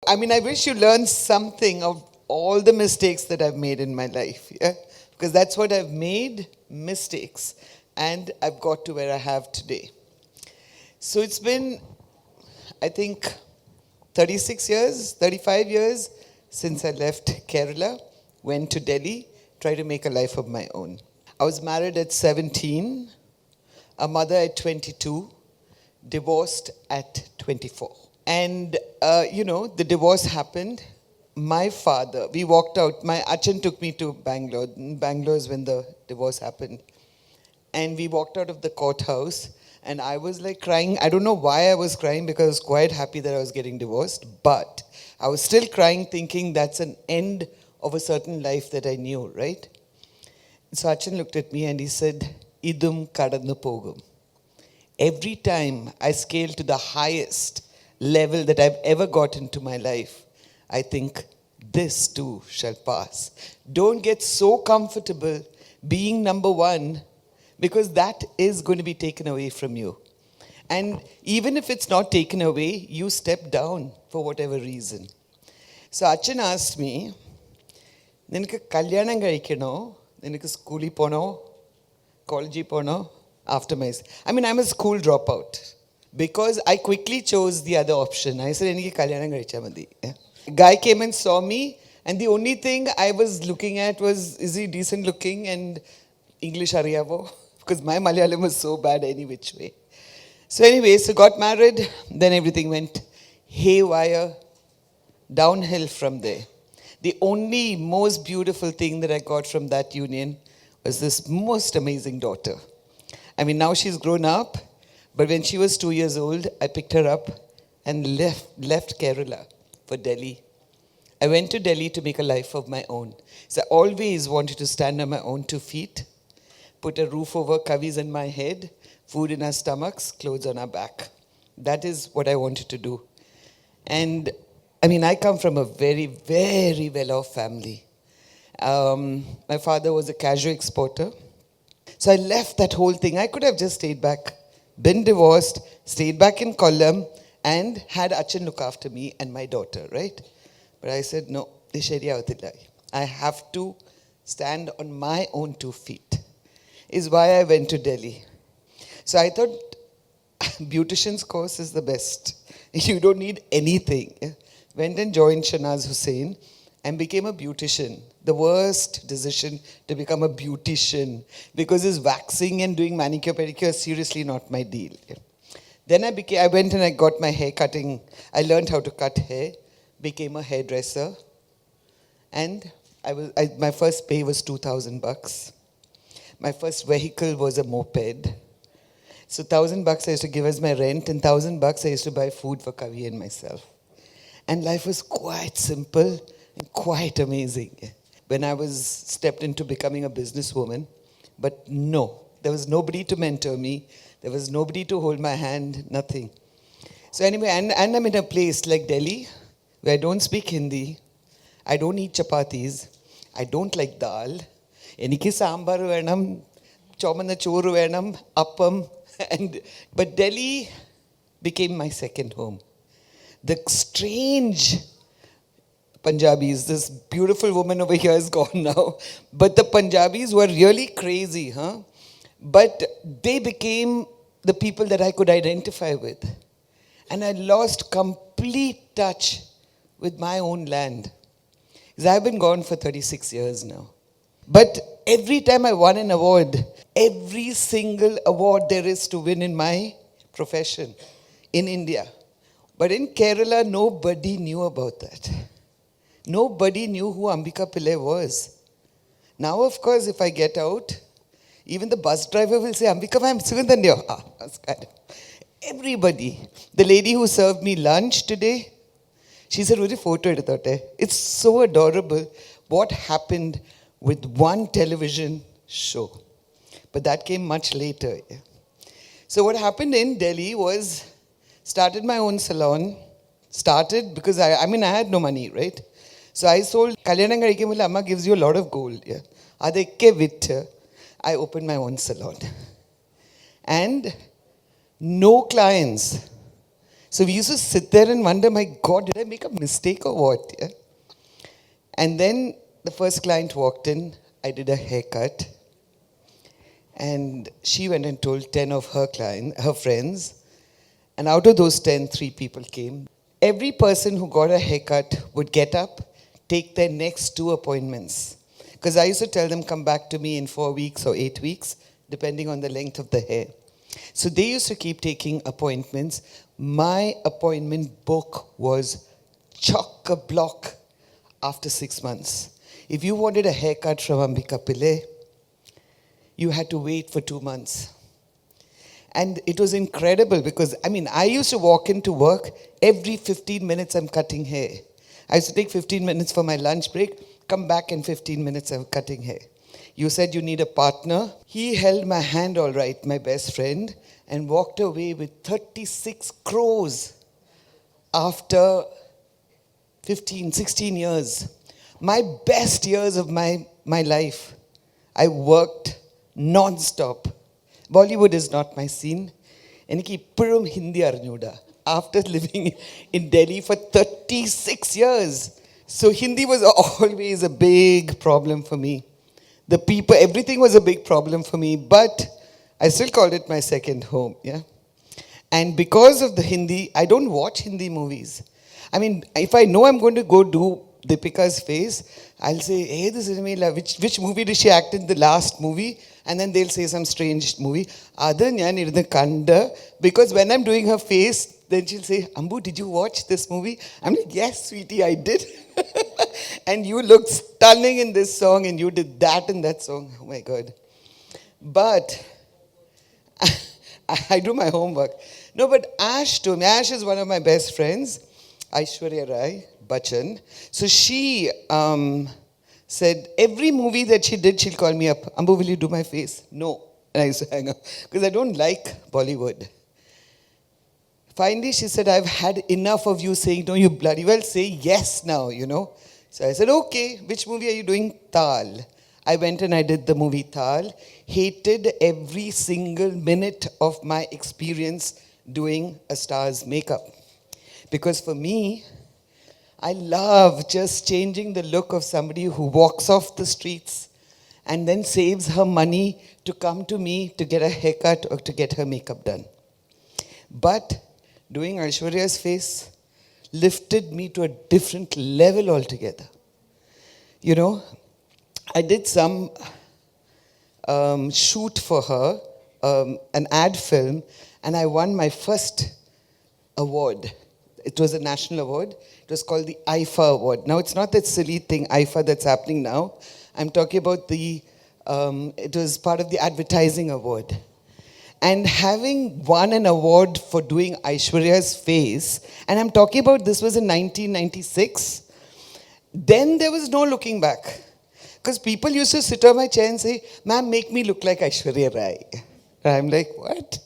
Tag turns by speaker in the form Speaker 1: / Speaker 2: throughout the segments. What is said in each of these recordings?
Speaker 1: I mean, I wish you learned something of all the mistakes that I've made in my life, yeah? Because that's what I've made, mistakes. And I've got to where I have today. So it's been, I think, 36 years, 35 years since I left Kerala, went to Delhi, tried to make a life of my own. I was married at 17, a mother at 22, divorced at 24. And, the divorce happened. My father, we walked out. My Achan took me to Bangalore. Bangalore is when the divorce happened. And we walked out of the courthouse. And I was like crying. I don't know why I was crying because I was quite happy that I was getting divorced. But I was still crying thinking that's an end of a certain life that I knew, right? So Achan looked at me and he said, Idum kadannu pogum. Every time I scale to the highest level that I've ever got into my life, I think this too shall pass. Don't get so comfortable being number one because that is going to be taken away from you. And even if it's not taken away, you step down for whatever reason. So Achan asked me, നിനക്ക് കല്യാണം കഴിക്കണോ നിനക്ക് സ്കൂളിൽ പോണോ കോളേജിൽ പോണോ after my... I'm a school dropout. Because I quickly chose the other option. I said, എനിക്ക് കല്യാണം കഴിച്ചാൽ മതി. Guy came and saw me, and the only thing I was looking at was, is he decent looking and English ariyavo? Because my Malayalam was so bad any which way. So anyway, so got married, then everything went haywire, downhill from there. The only most beautiful thing that I got from that union was this most amazing daughter. Now she's grown up, but when she was 2 years old, I picked her up and left Kerala for Delhi. I went to Delhi to make a life of my own. So I always wanted to stand on my own 2 feet, put a roof over Kavi's and my head, food in our stomachs, clothes on our back. That is what I wanted to do. And I come from a very, very well-off family. My father was a cashew exporter. So I left that whole thing. I could have just stayed back, been divorced, stayed back in Kollam, and had Achan look after me and my daughter, right? But I said, no, I have to stand on my own 2 feet. Is why I went to Delhi. So I thought beautician's course is the best. You don't need anything. Went and joined Shanaz Hussain and became a beautician. The worst decision to become a beautician because this waxing and doing manicure pedicure is seriously not my deal. Then I went and I got my hair cutting. I learned how to cut hair, became a hairdresser, and my first pay was $2,000. My first vehicle was a moped. So $1,000 I used to give as my rent, and $1,000 I used to buy food for Kavi and myself. And life was quite simple and quite amazing when I was stepped into becoming a businesswoman. But no, there was nobody to mentor me. There was nobody to hold my hand, nothing. So anyway, and I'm in a place like Delhi where I don't speak Hindi. I don't eat chapatis. I don't like dal. Eniki sambar venam, chomanna choru venam, appam. But Delhi became my second home. The strange Punjabis, this beautiful woman over here is gone now, but the Punjabis were really crazy, huh? But they became the people that I could identify with. And I lost complete touch with my own land. Because I've been gone for 36 years now. But every time I won an award, every single award there is to win in my profession in India. But in Kerala, nobody knew about that. Nobody knew who Ambika Pillai was. Now, of course, if I get out, even the bus driver will say, Ambika, I'm Sugandhanyo. Everybody. The lady who served me lunch today, she said, "Uri photo eduthotte." It's so adorable what happened with one television show. But that came much later. So what happened in Delhi was, started my own salon. Started because I had no money, right? So I sold, Kalyanam Kadikkumbol Amma gives you a lot of gold. Adekke vittu, I opened my own salon. And no clients. So we used to sit there and wonder, my God, did I make a mistake or what? Yeah? And then the first client walked in, I did a haircut, and she went and told 10 of her friends, and out of those 10, 3 people came. Every person who got a haircut would get up, take their next 2 appointments. Because I used to tell them, come back to me in 4 weeks or 8 weeks, depending on the length of the hair. So they used to keep taking appointments. My appointment book was chock-a-block after 6 months. If you wanted a haircut from Ambika Pillai, you had to wait for 2 months. And it was incredible because, I used to walk into work, every 15 minutes I'm cutting hair. I used to take 15 minutes for my lunch break, come back in 15 minutes I'm cutting hair. You said you need a partner. He held my hand all right, my best friend, and walked away with 36 crores after 15, 16 years. My best years of my life. I worked non-stop. Bollywood is not my scene. Eniki ippurum Hindi arnjuda. After living in Delhi for 36 years. So Hindi was always a big problem for me. The people, everything was a big problem for me, but I still called it my second home, yeah? And because of the Hindi, I don't watch Hindi movies. If I know I'm going to go do Deepika's face, I'll say, hey, this is which movie did she act in the last movie? And then they'll say some strange movie. Because when I'm doing her face, then she'll say, Ambu, did you watch this movie? I'm like, yes, sweetie, I did. And you look stunning in this song, and you did that in that song. Oh my God. But I do my homework. No, but Ash told me, Ash is one of my best friends, Aishwarya Rai Bachchan. So she said every movie that she did, she'll call me up. Ambu, will you do my face? No. And I used to hang up because I don't like Bollywood. Finally, she said, I've had enough of you saying, no, you bloody well say yes now, So I said, okay, which movie are you doing? Tal. I went and I did the movie Tal. Hated every single minute of my experience doing a star's makeup. Because for me, I love just changing the look of somebody who walks off the streets and then saves her money to come to me to get a haircut or to get her makeup done. But doing Aishwarya's face lifted me to a different level altogether. I did some shoot for her, an ad film, and I won my first award. It was a national award. It was called the IFA award. Now, it's not that silly thing, IFA, that's happening now. I'm talking about it was part of the advertising award. And having won an award for doing Aishwarya's face, and I'm talking about this was in 1996, then there was no looking back. Because people used to sit on my chair and say, ma'am, make me look like Aishwarya Rai. And I'm like, what?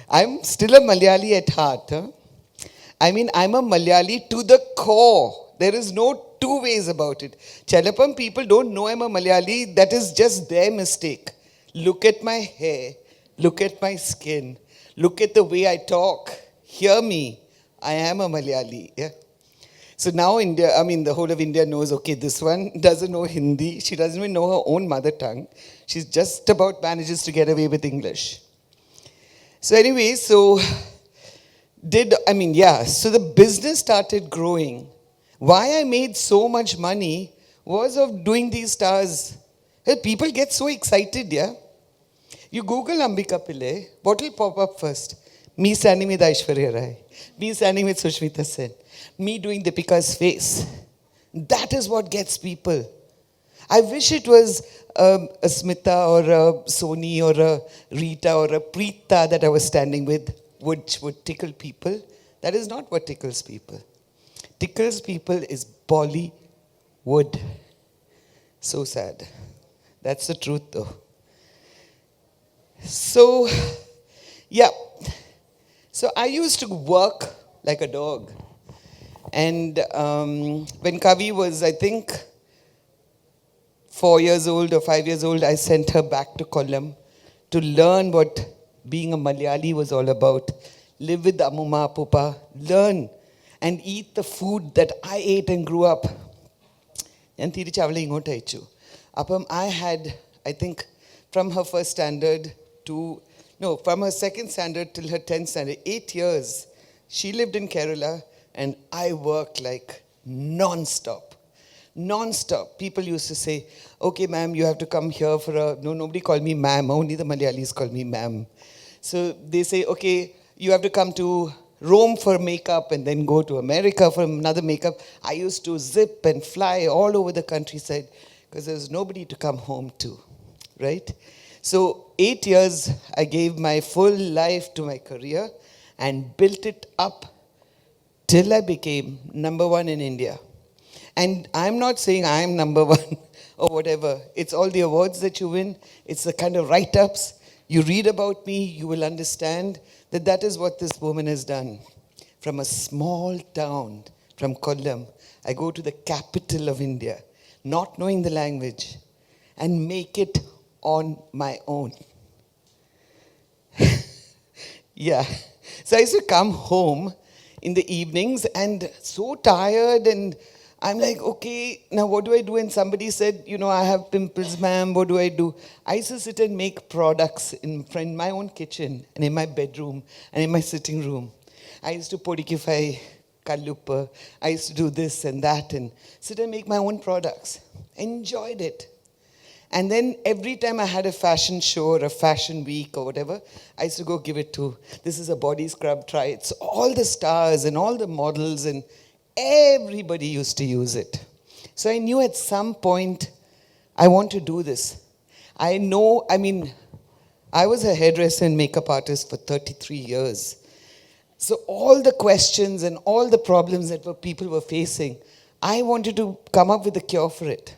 Speaker 1: I'm still a Malayali at heart. Huh? I'm a Malayali to the core. There is no two ways about it. Chalapam people don't know I'm a Malayali. That is just their mistake. Look at my hair. Look at my skin. Look at the way I talk. Hear me. I am a Malayali. Yeah? So now India, the whole of India knows, okay, this one doesn't know Hindi. She doesn't even know her own mother tongue. She's just about manages to get away with English. So anyway, so the business started growing. Why I made so much money was of doing these stars. People get so excited, yeah? You Google Ambika Pillai, what will pop up first? Me standing with Aishwarya Rai. Me standing with Sushmita Sen. Me doing Deepika's face. That is what gets people. I wish it was a Smita or a Sony or a Rita or a Preeta that I was standing with, which would tickle people. That is not what tickles people. Tickles people is Bollywood. So sad. That's the truth though. So, yeah. So I used to work like a dog. And when Kavi was, I think, 4 years old or 5 years old, I sent her back to Kollam to learn what being a Malayali was all about. live with Amuma, Pupa, learn and eat the food that I ate and grew up. ഞാൻ തിരിച്ച് അവളെ ഇങ്ങോട്ട് അയച്ചു. അപ്പം I had, I think, from her first standard to, no, from her second standard till her 10th standard, 8 years, she lived in Kerala and I worked like non-stop. Non-stop. People used to say, okay, ma'am, you have to come here for a, no, nobody called me ma'am, only the Malayalis call me ma'am. So they say, okay, you have to come to Rome for makeup and then go to America for another makeup. I used to zip and fly all over the countryside because there was nobody to come home to, right? So 8 years, I gave my full life to my career and built it up till I became number one in India. And I'm not saying I'm number one or whatever. It's all the awards that you win. It's the kind of write-ups. You read about me, you will understand that that is what this woman has done. From a small town, from Kollam, I go to the capital of India, not knowing the language, and make it on my own. Yeah. So I used to come home in the evenings and so tired, and I'm like, okay, now what do I do? And somebody said, you know, I have pimples, ma'am, what do I do? I used to sit and make products in my own kitchen and in my bedroom and in my sitting room. I used to podikify kallupa. I used to do this and that and sit and make my own products. Enjoyed it. And then every time I had a fashion show or a fashion week or whatever, I used to go give it to, this is a body scrub, try it. So all the stars and all the models and everybody used to use it. So I knew at some point, I want to do this. I know, I mean, I was a hairdresser and makeup artist for 33 years. So all the questions and all the problems that people were facing, I wanted to come up with a cure for it.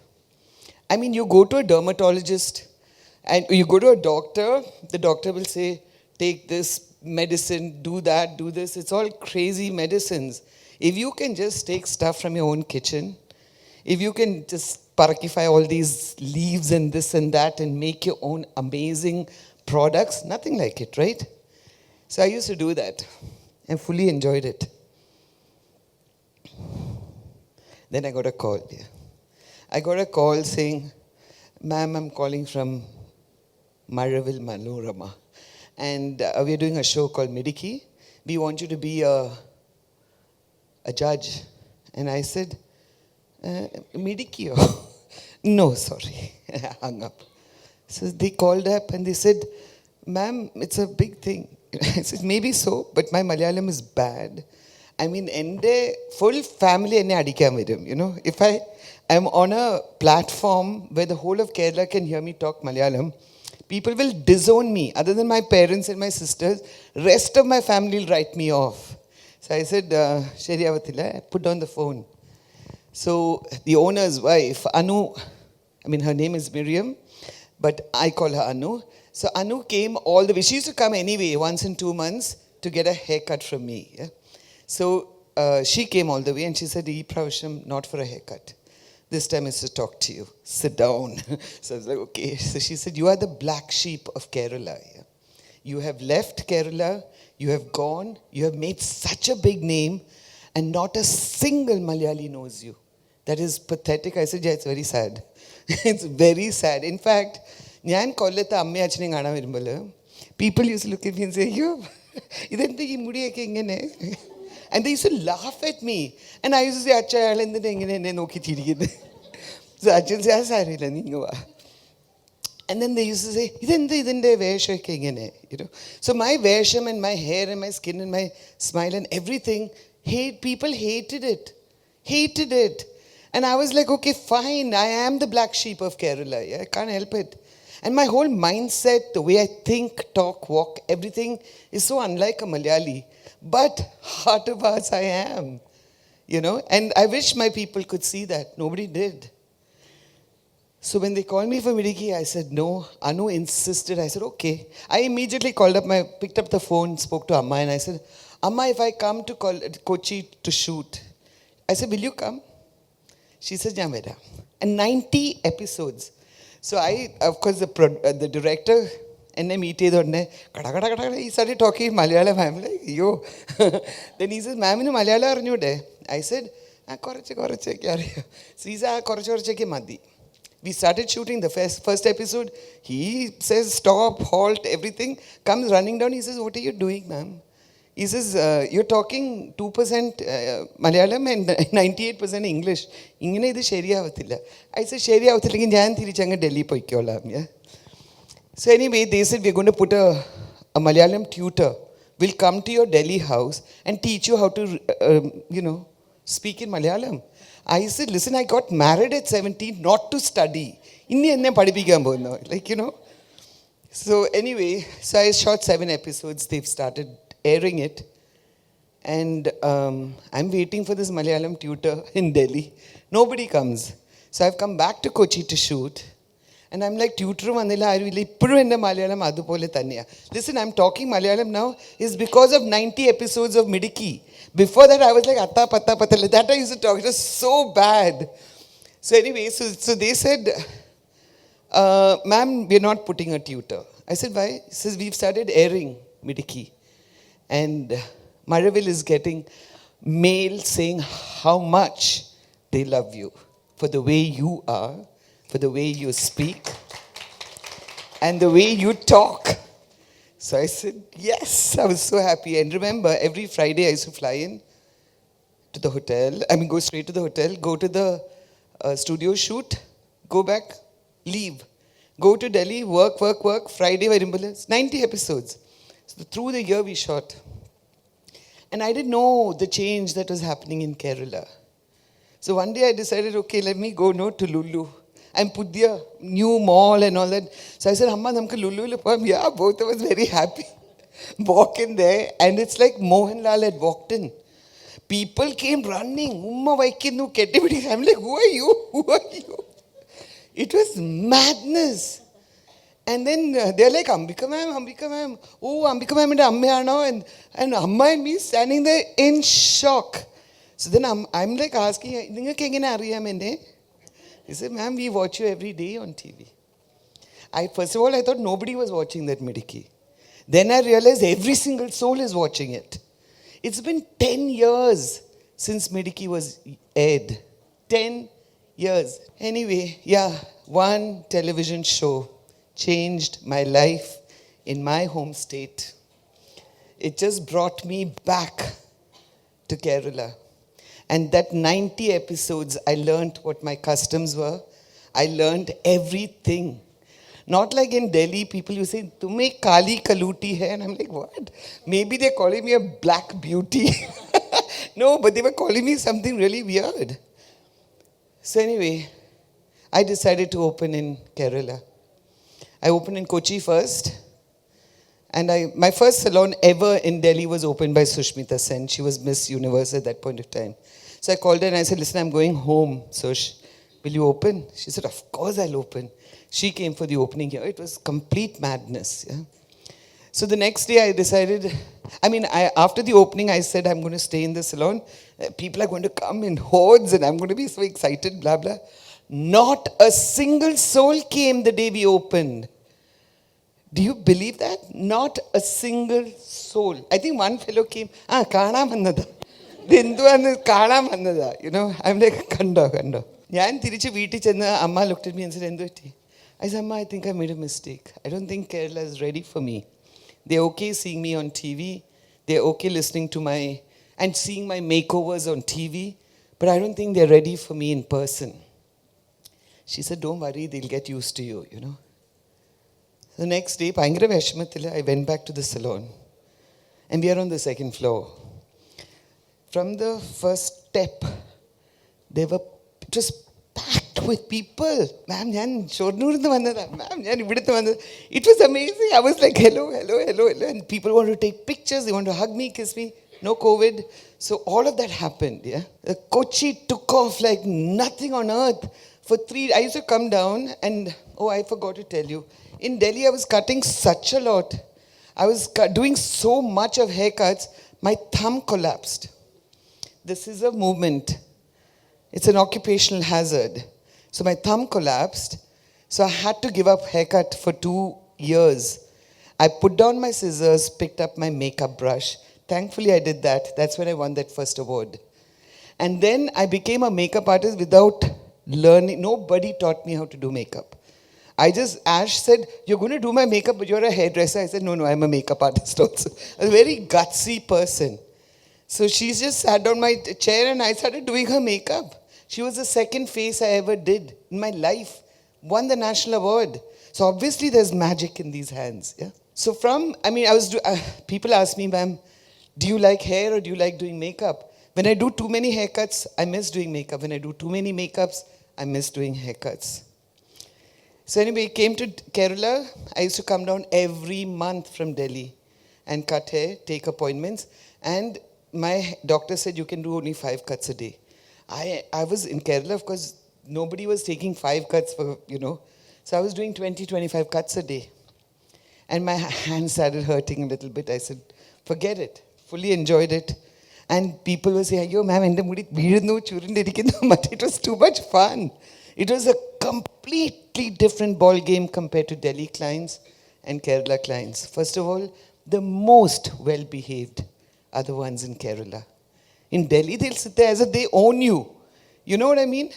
Speaker 1: I mean, you go to a dermatologist and you go to a doctor, the doctor will say, take this medicine, do that, do this. It's all crazy medicines. If you can just take stuff from your own kitchen, if you can just parakify all these leaves and this and that and make your own amazing products, nothing like it, right? So I used to do that and fully enjoyed it. Then I got a call. Yeah. I got a call saying, ma'am, I'm calling from Maravil Manorama. And we are doing a show called Midiki. We want you to be a judge. And I said, Midikio? No, sorry. I hung up. So they called up and they said, ma'am, it's a big thing. I said, maybe so, but my Malayalam is bad. I mean, ende full family enne adikkan varum, you know. If I am on a platform where the whole of Kerala can hear me talk Malayalam, people will disown me. Other than my parents and my sisters, rest of my family will write me off. So I said, Sheriavathila, put down the phone. So the owner's wife, Anu, I mean, her name is Miriam, but I call her Anu. So Anu came all the way. She used to come anyway, once in 2 months, to get a haircut from me. Yeah? So she came all the way and she said, "Ee pravasham, not for a haircut. This time is to talk to you. Sit down." So I was like, okay. So she said, "You are the black sheep of Kerala. Yeah? You have left Kerala. You have gone. You have made such a big name and not a single Malayali knows you. That is pathetic." I said, "Yeah, it's very sad." It's very sad. In fact, ഞാൻ കൊല്ലത്ത് അമ്മയും അച്ഛനെയും കാണാൻ വരുമ്പോൾ people used to look at me and say, "Yo, ഇതെന്താ ഈ മുടിയൊക്കെ ഇങ്ങനെ?" And they used to laugh at me. And I used to say, "Acha, അയാൾ എന്തിനാ ഇങ്ങനെ എന്നെ നോക്കി ചിരിക്കുന്നത്?" So അച്ഛൻ say, "സാരമില്ല, നീ ഇങ്ങ് വാ." And then they used to say, ഇതെന്താ ഇതിൻ്റെ വേഷമൊക്കെ ഇങ്ങനെ? You know. So my വേഷം and my hair and my skin and my smile and everything, people hated it. Hated it. And I was like, okay, fine. I am the black sheep of Kerala. Yeah? I can't help it. And my whole mindset, the way I think, talk, walk, everything is so unlike a Malayali. But heart of hearts, I am. You know, and I wish my people could see that. Nobody did. So when they called me for Midiki, I said no. Anu insisted. I said, okay. I immediately picked up the phone, spoke to Amma, and I said, "Amma, if I come to Kochi to shoot," I said, "Will you come?" She said, "Yeah, Veda." And 90 episodes. So I, of course, the director എന്നെ meet ചെയ്തോടനെ കട കട കട കട ഈ started talking Malayalam. I'm like, അയ്യോ. Then he says, മാമിന് മലയാളം അറിഞ്ഞൂടെ? I said, കുറച്ചൊക്കെ അറിയാം. So he said, കുറച്ചൊക്കെ മതി. We started shooting the first episode. He says, stop, halt, everything. Comes running down. He says, what are you doing, ma'am? He says, you're talking 2% Malayalam and 98% English. ഇങ്ങനെ ഇത് ശരിയാവത്തില്ല. I said, ശരിയാവത്തില്ലെങ്കിൽ ഞാൻ തിരിച്ചങ്ങ് ഡൽഹി പോയിക്കോളാം. Yeah? So anyway, they said, we're going to put a Malayalam tutor. Will come to your Delhi house and teach you how to, speak in Malayalam. I said, listen, I got married at 17 not to study. Inni enna padipikkan povunno. Like, So anyway, so I shot 7 episodes. They've started airing it. And I'm waiting for this Malayalam tutor in Delhi. Nobody comes. So I've come back to Kochi to shoot. And I'm like, tutor vanilla, I will ippudu enne Malayalam adupole thanniya. Listen, I'm talking Malayalam now is because of 90 episodes of Midiki. Before that, I was like, atta patta patta. That I used to talk. It was so bad. So anyway, so they said, ma'am, we're not putting a tutor. I said, why? He says, we've started airing Midiki. And Maravil is getting mail saying how much they love you for the way you are, for the way you speak, and the way you talk. So I said, yes, I was so happy. And remember, every Friday I used to fly in to the hotel. Go straight to the hotel, go to the studio shoot, go back, leave. Go to Delhi, work. Friday, 90 episodes. So through the year we shot. And I didn't know the change that was happening in Kerala. So one day I decided, okay, let me go to Lulu. And put the new mall and all that. So I said, Amma, namku Lulu poam. Yeah, both of us very happy. Walk in there, and it's like Mohanlal had walked in. People came running. Umma vaikinnu kettipidi. I'm like, who are you? Who are you? It was madness. And then they're like, Ambika ma'am. Oh, Ambika ma'am and Ammeyano. And Amma and me standing there in shock. So then I'm like asking, ningalku engane ariyam enne? He said, ma'am, we watch you every day on TV. First of all, I thought nobody was watching that Midiki. Then I realized every single soul is watching it. It's been 10 years since Midiki was aired. 10 years. Anyway, yeah, one television show changed my life in my home state. It just brought me back to Kerala. And that 90 episodes, I learned what my customs were. I learned everything. Not like in Delhi, people you say, "Tumhe kali kaluti hai," and I'm like, what? Maybe they're calling me a black beauty. No, but they were calling me something really weird. So anyway, I decided to open in Kerala. I opened in Kochi first. And my first salon ever in Delhi was opened by Sushmita Sen. She was Miss Universe at that point of time. So I called her and I said, listen, I'm going home, Sush. Will you open? She said, of course I'll open. She came for the opening here. It was complete madness. Yeah? So the next day I decided, after the opening I said, I'm going to stay in the salon. People are going to come in hordes and I'm going to be so excited, blah, blah. Not a single soul came the day we opened. Do you believe that? Not a single soul. I think one fellow came, കാണാൻ വന്നതാ. ഇതെന്തുവാന്ന് കാണാൻ വന്നതാ. I'm like, കണ്ടോ. ഞാൻ തിരിച്ച് വീട്ടിൽ ചെന്ന് അമ്മ looked at me and said, എന്തു പറ്റി? I said, Amma, I think I made a mistake. I don't think Kerala is ready for me. They're okay seeing me on TV. They're okay listening to and seeing my makeovers on TV. But I don't think they're ready for me in person. She said, don't worry, they'll get used to you, The next day, I went back to the salon. And we are on the second floor. From the first step, it was packed with people. Ma'am, it was amazing. I was like, hello. And people want to take pictures. They want to hug me, kiss me. No COVID. So all of that happened. Yeah. The Kochi took off like nothing on earth. I used to come down and, I forgot to tell you. In Delhi, I was cutting such a lot. I was doing so much of haircuts, my thumb collapsed. This is a movement. It's an occupational hazard. So my thumb collapsed. So I had to give up haircut for 2 years. I put down my scissors, picked up my makeup brush. Thankfully, I did that. That's when I won that first award. And then I became a makeup artist without learning. Nobody taught me how to do makeup. Ash said, you're going to do my makeup, but you're a hairdresser. I said, no, I'm a makeup artist also. A very gutsy person. So she just sat on my chair and I started doing her makeup. She was the second face I ever did in my life. Won the national award. So obviously there's magic in these hands. Yeah. So people ask me, ma'am, do you like hair or do you like doing makeup? When I do too many haircuts, I miss doing makeup. When I do too many makeups, I miss doing haircuts. So anyway, came to Kerala. I used to come down every month from Delhi and cut hair, take appointments. And my doctor said you can do only 5 cuts a day. I was in Kerala, of course, nobody was taking 5 cuts So I was doing 20, 25 cuts a day. And my hands started hurting a little bit. I said, forget it. Fully enjoyed it. And people were saying, yo, ma'am, it was too much fun. It was a completely different ball game compared to Delhi clients and Kerala clients. First of all, the most well-behaved are the ones in Kerala. In Delhi, they'll sit there as if they own you. You know what I mean?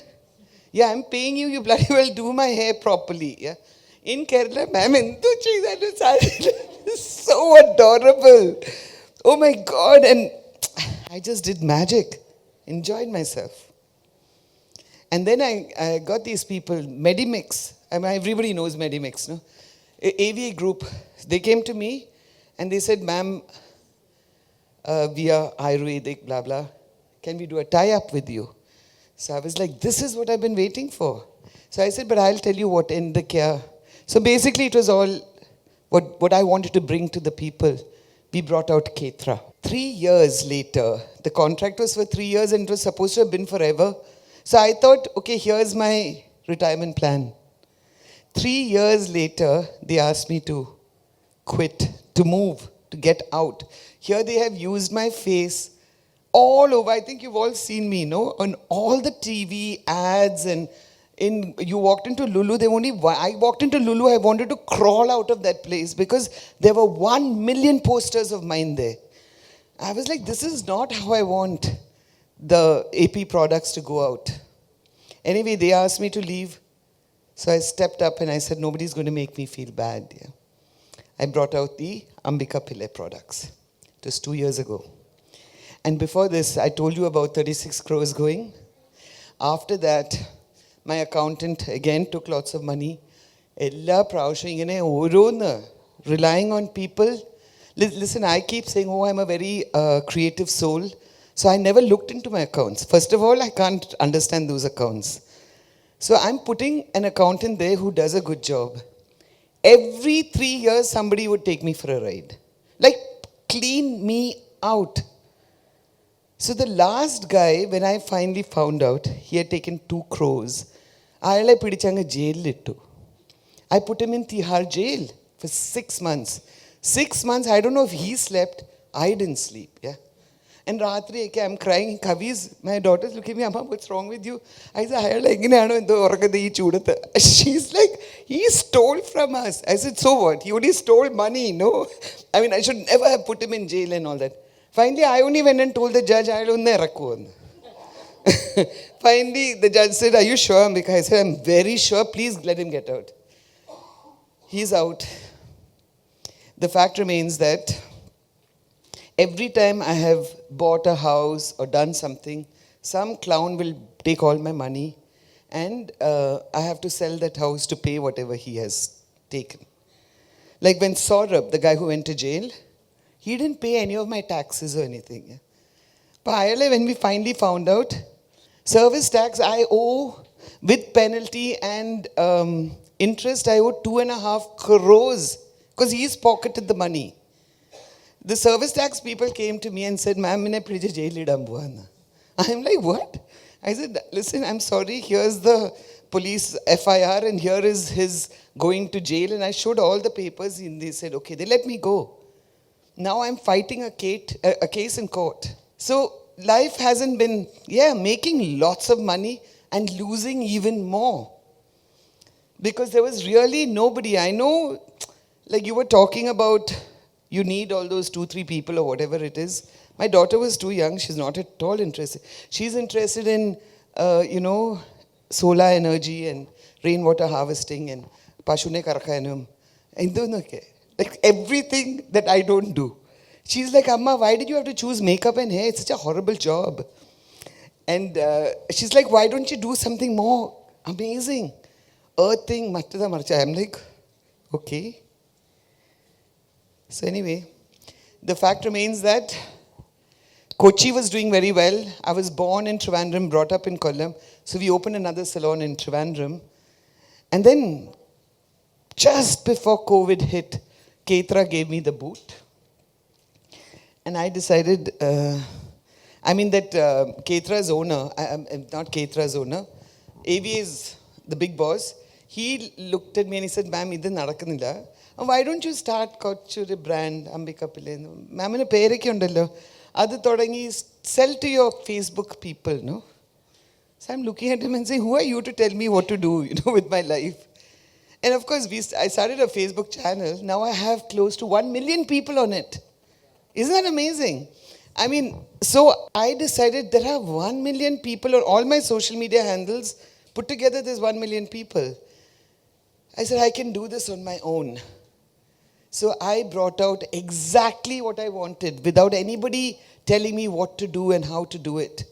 Speaker 1: Yeah, I'm paying you, you bloody well do my hair properly. Yeah. In Kerala, ma'am, it's so adorable. Oh my God. And I just did magic. Enjoyed myself. And then I got these people, Medimix. Everybody knows Medimix, no? AVA group. They came to me and they said, ma'am, we are Ayurvedic, blah, blah. Can we do a tie-up with you? So I was like, this is what I've been waiting for. So I said, but I'll tell you what in the care. So basically it was all what I wanted to bring to the people. We brought out Ketra. 3 years later, the contract was for 3 years and it was supposed to have been forever. So I thought, okay, here's my retirement plan. 3 years later, they asked me to quit, to move, to get out. Here they have used my face all over. I think you've all seen me, no? On all the TV ads and you walked into Lulu, I walked into Lulu, I wanted to crawl out of that place because there were 1 million posters of mine there. I was like, this is not how I want the AP products to go out. Anyway, they asked me to leave. So I stepped up and I said, nobody's going to make me feel bad. Yeah. I brought out the Ambika Pillai products. It was 2 years ago. And before this, I told you about 36 crores going. After that, my accountant again took lots of money. Relying on people. Listen, I keep saying, I'm a very creative soul. So I never looked into my accounts. First of all, I can't understand those accounts. So I'm putting an accountant there who does a good job. Every 3 years, somebody would take me for a ride. Like, clean me out. So the last guy, when I finally found out, he had taken 2 crores. I put him in Tihar jail for 6 months. 6 months, I don't know if he slept. I didn't sleep, yeah. And Ratri, I'm crying. Kavi's, my daughter's looking at me, Amma, what's wrong with you? I said, she's like, he stole from us. I said, so what? He only stole money, no? I should never have put him in jail and all that. Finally, I only went and told the judge, Finally, the judge said, are you sure, Ambika? I said, I'm very sure. Please let him get out. He's out. The fact remains that every time I have bought a house or done something, some clown will take all my money and I have to sell that house to pay whatever he has taken. Like when Saurabh, the guy who went to jail, he didn't pay any of my taxes or anything. Yeah? But when we finally found out, service tax I owe with penalty and interest, I owe 2.5 crores because he's pocketed the money. The service tax people came to me and said, ma'am, I'm like, what? I said, listen, I'm sorry, here's the police FIR and here is his going to jail. And I showed all the papers and they said, okay, they let me go. Now I'm fighting a case in court. So life hasn't been, making lots of money and losing even more. Because there was really nobody. I know, like you were talking about, you need all those 2, 3 people or whatever it is. My daughter was too young. She's not at all interested. She's interested in, solar energy and rainwater harvesting and pashune karakayanum. Like everything that I don't do. She's like, Amma, why did you have to choose makeup and hair? It's such a horrible job. And she's like, why don't you do something more amazing? Earthing, mattada marcha. I'm like, okay. So anyway, the fact remains that Kochi was doing very well. I was born in Trivandrum, brought up in Kollam. So we opened another salon in Trivandrum. And then, just before COVID hit, Ketra gave me the boot. And I decided, Ketra's owner, not Ketra's owner, AVA's the big boss, he looked at me and he said, ma'am, idu nadakkunnilla. Why don't you start a brand, Ambika Pillai? Ma'am, inu pereke undallo. Adu thodangi sell to your Facebook people, no? So I'm looking at him and saying, who are you to tell me what to do, with my life? And of course, I started a Facebook channel. Now I have close to 1 million people on it. Isn't that amazing? So I decided there are 1 million people on all my social media handles. Put together, there's 1 million people. I said, I can do this on my own. So I brought out exactly what I wanted without anybody telling me what to do and how to do it.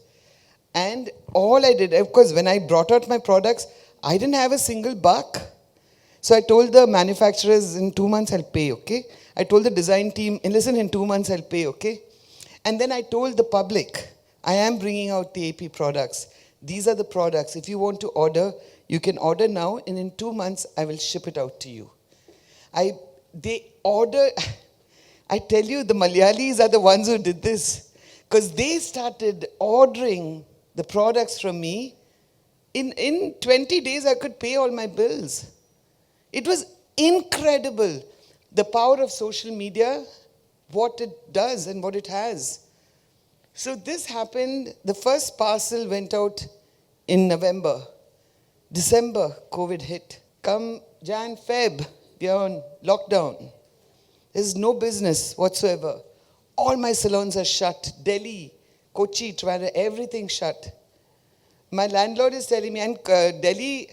Speaker 1: And all I did, of course, when I brought out my products, I didn't have a single buck. So I told the manufacturers, in 2 months I'll pay, okay? I told the design team, listen, in 2 months I'll pay, okay? And then I told the public, I am bringing out the AP products. These are the products. If you want to order, you can order now, and in 2 months I will ship it out to you. They order, I tell you, the Malayalis are the ones who did this. Because they started ordering the products from me. In 20 days, I could pay all my bills. It was incredible, the power of social media, what it does and what it has. So this happened, the first parcel went out in November. December, COVID hit. Come Jan, Feb, we are on lockdown. There's no business whatsoever. All my salons are shut. Delhi, Kochi, Trivandrum, everything shut. My landlord is telling me, and Delhi,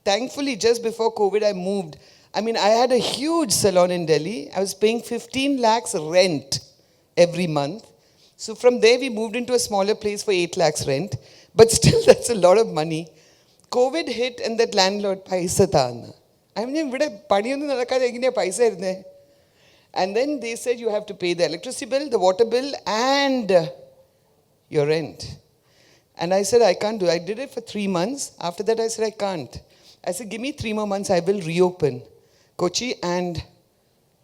Speaker 1: thankfully, just before COVID, I moved. I had a huge salon in Delhi. I was paying 15 lakhs rent every month. So from there, we moved into a smaller place for 8 lakhs rent. But still, that's a lot of money. COVID hit, and that landlord, paisa thaana. And then they said you have to pay the electricity bill, the water bill, and your rent. And I said, I can't do it. I did it for 3 months. After that, I said, I can't. I said, give me 3 more months, I will reopen. Kochi and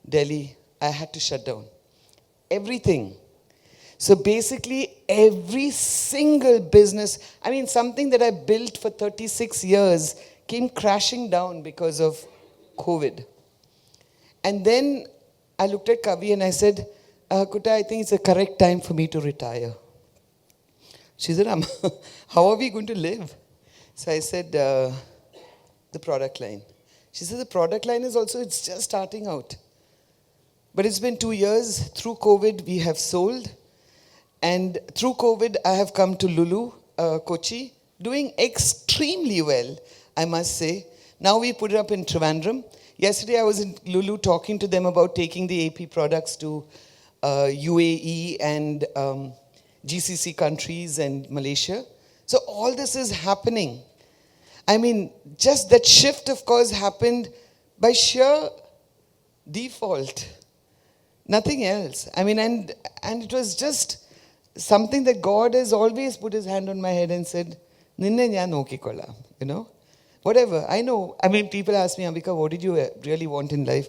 Speaker 1: Delhi, I had to shut down. Everything. So basically, every single business, something that I built for 36 years came crashing down because of COVID. And then I looked at Kavi and I said, Kuta, I think it's the correct time for me to retire. She said, how are we going to live? So I said, the product line. She said, the product line is also, it's just starting out. But it's been 2 years. Through COVID, we have sold. And through COVID, I have come to Lulu, Kochi, doing extremely well, I must say. Now we put it up in Trivandrum. Yesterday, I was in Lulu talking to them about taking the AP products to UAE and GCC countries and Malaysia. So all this is happening. Just that shift, of course, happened by sheer default. Nothing else. And it was just something that God has always put his hand on my head and said, Ninne njan nokikolla, Whatever. I know. People ask me, Ambika, what did you really want in life?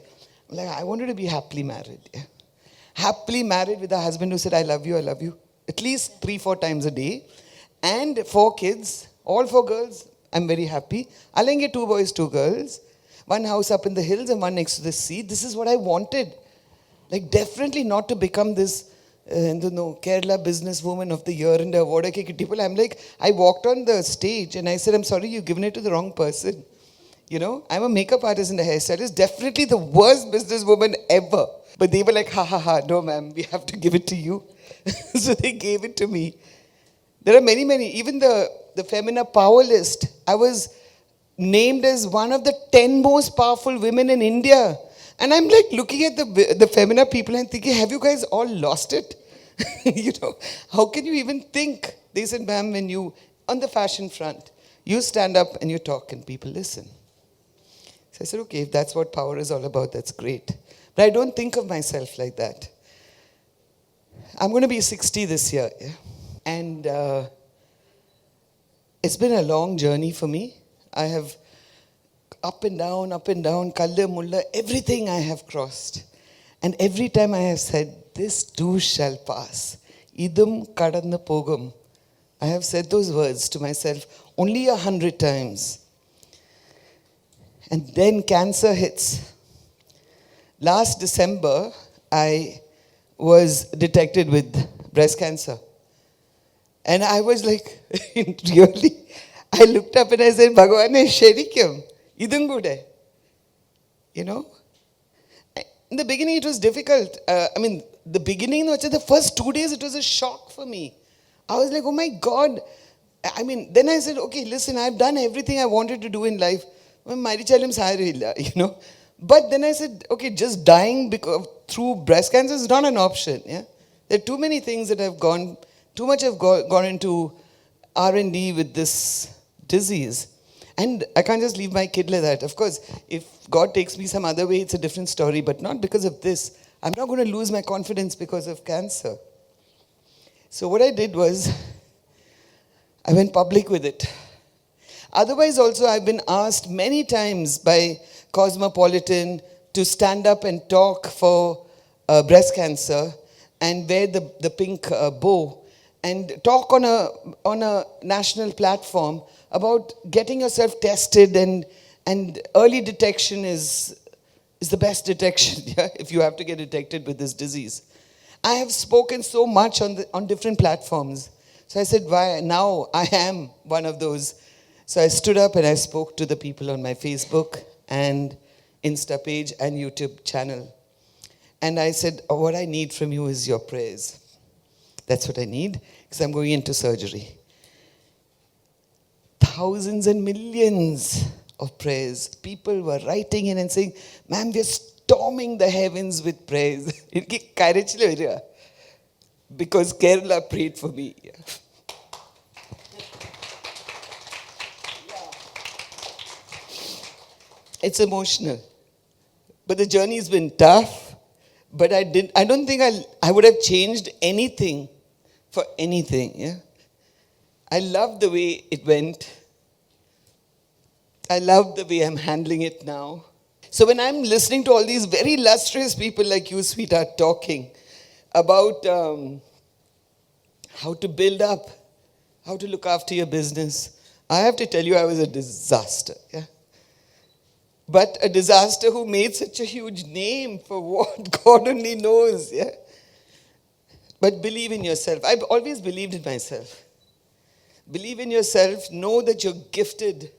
Speaker 1: I'm like, I wanted to be happily married. Yeah. Happily married with a husband who said, I love you, at least 3-4 times a day. And 4 kids, all 4 girls. I'm very happy. Alenge 2 boys, 2 girls. 1 house up in the hills and 1 next to the sea. This is what I wanted. Definitely not to become this Kerala businesswoman of the year and award people. I'm like, I walked on the stage and I said, I'm sorry, you've given it to the wrong person. You know, I'm a makeup artist and a hairstylist, definitely the worst businesswoman ever. But they were like, ha ha ha, no ma'am, we have to give it to you. So they gave it to me. There are many, many, even the Femina Power List, I was named as one of the 10 most powerful women in India. And I'm like looking at the Femina people and thinking, have you guys all lost it? You know, how can you even think? They said, ma'am, when you, on the fashion front, you stand up and you talk and people listen. So I said, okay, if that's what power is all about, that's great. But I don't think of myself like that. I'm going to be 60 this year. Yeah? And it's been a long journey for me. I have up and down, kalle mulla, everything I have crossed. And every time I have said, this too shall pass. Idum kadanna pogum. I have said those words to myself only 100 times. And then cancer hits. Last December, I was detected with breast cancer. And I was like, really? I looked up and I said, Bhagavane Sherikyam, Idungude. You know? In the beginning, it was difficult. The beginning, the first 2 days, it was a shock for me. I was like, oh my God. Then I said, okay, listen, I've done everything I wanted to do in life. You know? But then I said, okay, just dying through breast cancer is not an option. Yeah? There are too many things that have gone, too much have gone into R&D with this disease. And I can't just leave my kid like that. Of course, if God takes me some other way, it's a different story, but not because of this. I'm not going to lose my confidence because of cancer. So what I did was, I went public with it. Otherwise also, I've been asked many times by Cosmopolitan to stand up and talk for breast cancer and wear the pink bow and talk on a national platform about getting yourself tested and early detection is the best detection, yeah, if you have to get detected with this disease. I have spoken so much on different platforms. So I said, why? Now I am one of those. So I stood up and I spoke to the people on my Facebook and Insta page and YouTube channel. And I said, what I need from you is your prayers. That's what I need, because I'm going into surgery. Thousands and millions of prayers. People were writing in and saying, ma'am, we're storming the heavens with prayers. Because Kerala prayed for me. Yeah. It's emotional. But the journey's been tough. But I don't think I would have changed anything for anything. Yeah? I love the way it went. I love the way I'm handling it now. So when I'm listening to all these very illustrious people like you, sweetheart, talking about how to build up, how to look after your business, I have to tell you I was a disaster. Yeah? But a disaster who made such a huge name for what God only knows. Yeah? But believe in yourself. I've always believed in myself. Believe in yourself. Know that you're gifted.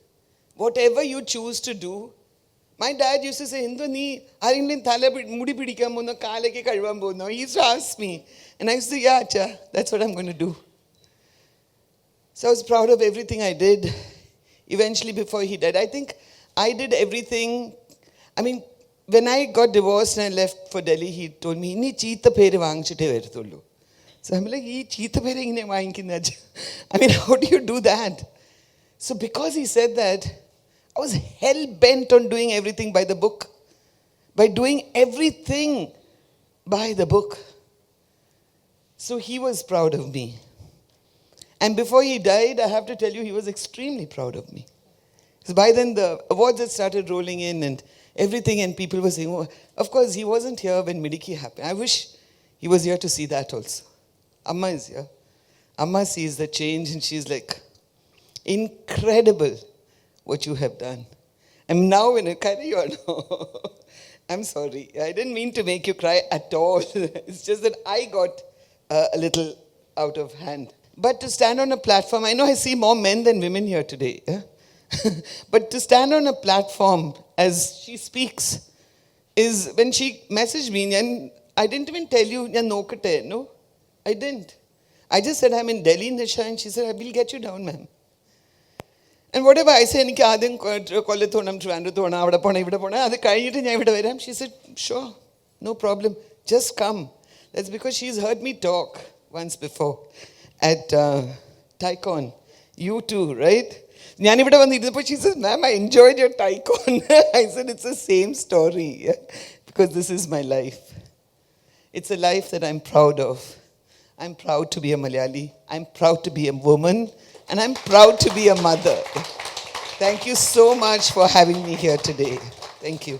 Speaker 1: Whatever you choose to do. My dad used to say, he used to ask me. And I used to say, yeah, acha, that's what I'm going to do. So I was proud of everything I did. Eventually, before he died, I think I did everything. When I got divorced and I left for Delhi, he told me, "Ni cheeta pere vaangichitte varatullu." So I'm like, cheeta pere ingine vaanginna. How do you do that? So because he said that, I was hell-bent on doing everything by the book. By doing everything by the book. So he was proud of me. And before he died, I have to tell you, he was extremely proud of me. So by then, the awards had started rolling in and everything, and people were saying, oh, of course, he wasn't here when Midiki happened. I wish he was here to see that also. Amma is here. Amma sees the change, and she's like, incredible what you have done. And now when I carry on, I'm sorry. I didn't mean to make you cry at all. It's just that I got a little out of hand. But to stand on a platform, I know I see more men than women here today. Yeah? But to stand on a platform as she speaks is when she messaged me, and I didn't even tell you, no, I didn't. I just said, I'm in Delhi, Nisha, and she said, I will get you down, ma'am. And whatever I say, എനിക്ക് ആദ്യം കൊല്ലത്ത് പോകണം, ട്രിവാൻഡ്രത്ത് പോകണം, അവിടെ പോകണം, ഇവിടെ പോകണം, അത് കഴിഞ്ഞിട്ട് ഞാൻ ഇവിടെ വരാം. She said, sure, no problem, just come. That's because she's heard me talk once before at Tycon. You too, right? ഞാനിവിടെ വന്നിരുന്നപ്പോൾ she says, ma'am, I enjoyed your Tycon. I said, it's the same story, because this is my life. It's a life that I'm proud of. I'm proud to be a Malayali. I'm proud to be a woman. And I'm proud to be a mother. Thank you so much for having me here today. Thank you.